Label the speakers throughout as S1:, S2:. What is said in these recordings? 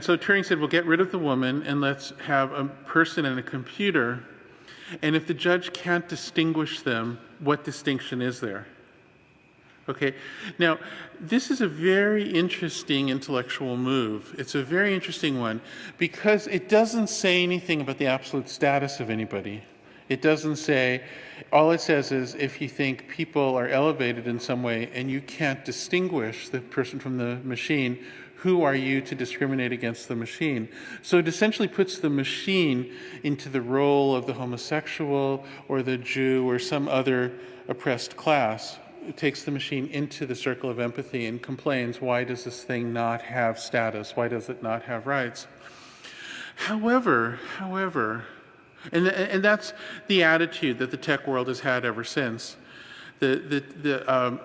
S1: So Turing said, well, get rid of the woman and let's have a person and a computer. And if the judge can't distinguish them, what distinction is there? Okay, now this is a very interesting intellectual move. It's a very interesting one because it doesn't say anything about the absolute status of anybody. It doesn't say, all it says is if you think people are elevated in some way and you can't distinguish the person from the machine, who are you to discriminate against the machine? So it essentially puts the machine into the role of the homosexual or the Jew or some other oppressed class. It takes the machine into the circle of empathy and complains, why does this thing not have status? Why does it not have rights? However, and that's the attitude that the tech world has had ever since. The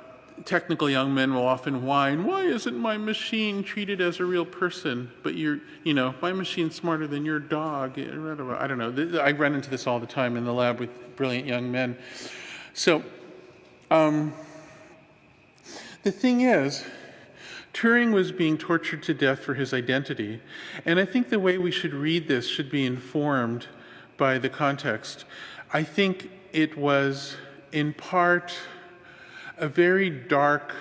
S1: technical young men will often whine, why isn't my machine treated as a real person? But my machine's smarter than your dog. I don't know. I run into this all the time in the lab with brilliant young men. So the thing is, Turing was being tortured to death for his identity. And I think the way we should read this should be informed by the context. I think it was, in part, a very dark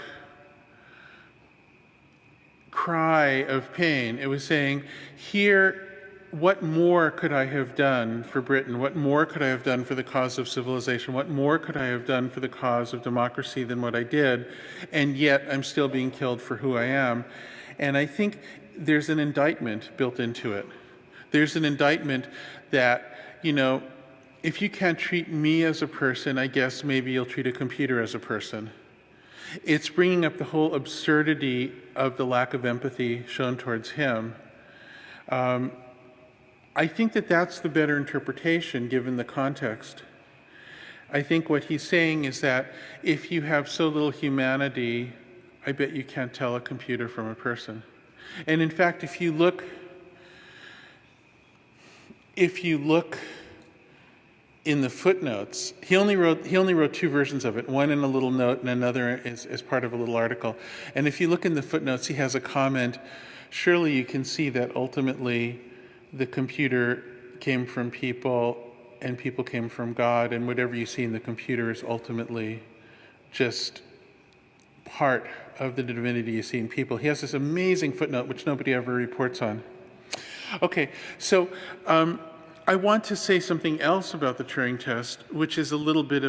S1: cry of pain. It was saying, here, what more could I have done for Britain? What more could I have done for the cause of civilization? What more could I have done for the cause of democracy than what I did? And yet I'm still being killed for who I am. And I think there's an indictment built into it. There's an indictment that, if you can't treat me as a person, I guess maybe you'll treat a computer as a person. It's bringing up the whole absurdity of the lack of empathy shown towards him. I think that that's the better interpretation given the context. I think what he's saying is that if you have so little humanity, I bet you can't tell a computer from a person. And in fact, if you look in the footnotes, he only wrote two versions of it, one in a little note and another as part of a little article. And if you look in the footnotes, he has a comment, surely you can see that ultimately the computer came from people and people came from God, and whatever you see in the computer is ultimately just part of the divinity you see in people. He has this amazing footnote which nobody ever reports on. Okay, so I want to say something else about the Turing test, which is a little bit of